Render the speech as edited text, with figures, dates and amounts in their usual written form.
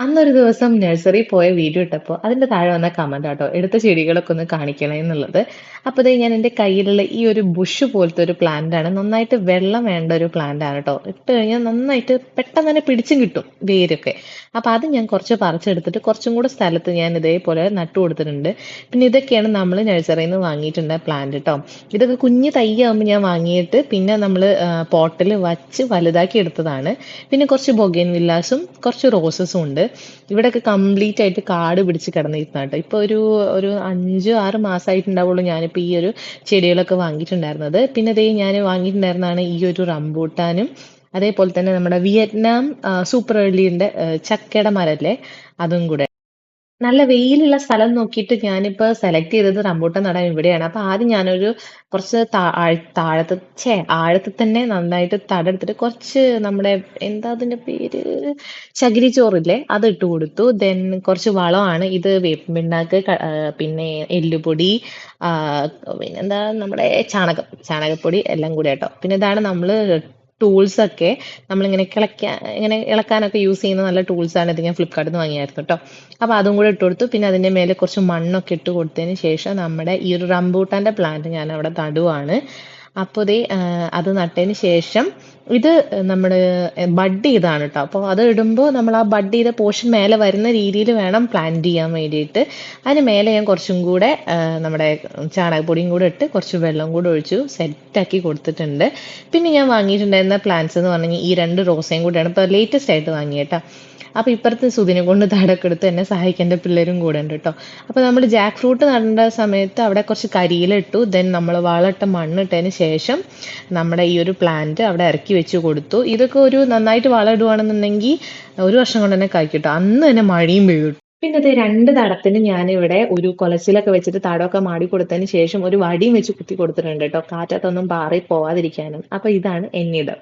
അന്നൊരു ദിവസം നഴ്സറി പോയ വീഡിയോ ഇട്ടപ്പോൾ അതിന്റെ താഴെ വന്ന കമന്റ് ആട്ടോ എടുത്ത ചെടികളൊക്കെ ഒന്ന് കാണിക്കണേ എന്നുള്ളത്. അപ്പോൾ ദേ ഞാൻ എൻ്റെ കയ്യിലുള്ള ഈ ഒരു ബുഷ് പോലത്തെ ഒരു പ്ലാന്റ് ആണ്. നന്നായിട്ട് വെള്ളം വേണ്ട ഒരു പ്ലാന്റ് ആണ് കേട്ടോ. ഇട്ട് കഴിഞ്ഞാൽ നന്നായിട്ട് പെട്ടെന്ന് തന്നെ പിടിച്ചും കിട്ടും വേരൊക്കെ. അപ്പോൾ അത് ഞാൻ കുറച്ച് പറിച്ചെടുത്തിട്ട് കുറച്ചും കൂടെ സ്ഥലത്ത് ഞാൻ ഇതേപോലെ നട്ടു കൊടുത്തിട്ടുണ്ട്. പിന്നെ ഇതൊക്കെയാണ് നമ്മൾ നഴ്സറിയിൽ നിന്ന് വാങ്ങിയിട്ടുള്ള പ്ലാന്റ് കേട്ടോ. ഇതൊക്കെ കുഞ്ഞ് തൈയാകുമ്പോൾ ഞാൻ വാങ്ങിയിട്ട് പിന്നെ നമ്മൾ പോട്ടിൽ വച്ച് വലുതാക്കി എടുത്തതാണ്. പിന്നെ കുറച്ച് ബൊഗേൻ വില്ലാസും കുറച്ച് റോസസും ഉണ്ട്. ഇവിടെയൊക്കെ കംപ്ലീറ്റ് ആയിട്ട് കാട് പിടിച്ച് കിടന്നിരുന്ന കേട്ടോ. ഇപ്പൊ ഒരു ഒരു 5-6 മാസമായിട്ടുണ്ടാവുള്ളൂ ഞാനിപ്പോ ഈ ഒരു ചെടികളൊക്കെ വാങ്ങിയിട്ടുണ്ടായിരുന്നത്. പിന്നെ ദേ ഞാൻ വാങ്ങിയിട്ടുണ്ടായിരുന്നതാണ് ഈ ഒരു റംബൂട്ടാനും അതേപോലെ തന്നെ നമ്മുടെ വിയറ്റ്നാം സൂപ്പർ ഏർലിയുടെ ചക്കയുടെ മരല്ലേ, അതും കൂടെ. നല്ല വെയിലുള്ള സ്ഥലം നോക്കിയിട്ട് ഞാനിപ്പോ സെലക്ട് ചെയ്തത് റംബൂട്ടാൻ നടാൻ ഇവിടെയാണ്. അപ്പൊ ആദ്യം ഞാനൊരു കുറച്ച് താഴത്ത് ആഴത്തിൽ തന്നെ നന്നായിട്ട് തടെടുത്തിട്ട് കുറച്ച് നമ്മുടെ എന്താ അതിന്റെ പേര്, ചകിരിച്ചോറില്ലേ, അത് ഇട്ട് കൊടുത്തു. ദെൻ കുറച്ച് വളമാണ് ഇത്, വേപ്പിൻ പിണ്ണാക്ക്, പിന്നെ എല്ലുപൊടി, ആ, പിന്നെന്താ നമ്മുടെ ചാണകപ്പൊടി എല്ലാം കൂടി കേട്ടോ. പിന്നെ ഇതാണ് നമ്മള് ടൂൾസ് ഒക്കെ നമ്മളിങ്ങനെ ഇങ്ങനെ ഇളക്കാനൊക്കെ യൂസ് ചെയ്യുന്ന നല്ല ടൂൾസ് ആണ്. ഇത് ഞാൻ ഫ്ലിപ്കാർട്ടിൽ നിന്ന് വാങ്ങിയായിരുന്നു കേട്ടോ. അപ്പൊ അതും കൂടെ ഇട്ട് കൊടുത്തു. പിന്നെ അതിന്റെ മേലെ കുറച്ച് മണ്ണൊക്കെ ഇട്ട് കൊടുത്തതിന് ശേഷം നമ്മുടെ ഈ ഒരു റംബൂട്ടാന്റെ പ്ലാന്റ് ഞാൻ അവിടെ നടുവാണ്. അപ്പോൾ ദേ അത് നട്ടതിന് ശേഷം ഇത് നമ്മുടെ ബഡ് ചെയ്താണ് കേട്ടോ. അപ്പോൾ അത് ഇടുമ്പോൾ നമ്മൾ ആ ബഡ് ചെയ്ത പോർഷൻ മേലെ വരുന്ന രീതിയിൽ വേണം പ്ലാന്റ് ചെയ്യാൻ വേണ്ടിയിട്ട്. അതിന് മേലെ ഞാൻ കുറച്ചും കൂടെ നമ്മുടെ ചാണകപ്പൊടിയും കൂടെ ഇട്ട് കുറച്ച് വെള്ളം കൂടെ ഒഴിച്ചു സെറ്റാക്കി കൊടുത്തിട്ടുണ്ട്. പിന്നെ ഞാൻ വാങ്ങിയിട്ടുണ്ടായിരുന്ന പ്ലാന്റ്സ് എന്ന് പറഞ്ഞു കഴിഞ്ഞാൽ ഈ 2 റോസയും കൂടെയാണ് ഇപ്പോൾ ലേറ്റസ്റ്റ് ആയിട്ട് വാങ്ങിയേട്ടാ. അപ്പൊ ഇപ്പുറത്ത് സുധിനെ കൊണ്ട് തടമൊക്കെ എടുത്ത് എന്നെ സഹായിക്കാൻ എൻ്റെ പിള്ളേരും കൂടെ ഉണ്ട് കേട്ടോ. അപ്പൊ നമ്മൾ ജാക്ക് ഫ്രൂട്ട് നടേണ്ട സമയത്ത് അവിടെ കുറച്ച് കരിയില ഇട്ടു. ദെൻ നമ്മൾ വളമിട്ട മണ്ണിട്ടതിന് ശേഷം നമ്മുടെ ഈ ഒരു പ്ലാന്റ് അവിടെ ഇറക്കി വെച്ച് കൊടുത്തു. ഇതൊക്കെ ഒരു നന്നായിട്ട് വളം ഇടുവാണെന്നുണ്ടെങ്കിൽ ഒരു വർഷം കൊണ്ട് തന്നെ കായ്ക്കും കേട്ടോ. അന്ന് തന്നെ മഴയും പെയ്തു. പിന്നെ ഇത് 2 തടത്തിന് ഞാനിവിടെ ഒരു കൊലച്ചിലൊക്കെ വെച്ചിട്ട് തടമൊക്കെ മാടി കൊടുത്തതിന് ശേഷം ഒരു വടിയും വെച്ച് കുത്തി കൊടുത്തിട്ടുണ്ട് കേട്ടോ, കാറ്റത്തൊന്നും പാറി പോവാതിരിക്കാനും. അപ്പൊ ഇതാണ് എന്നിടം.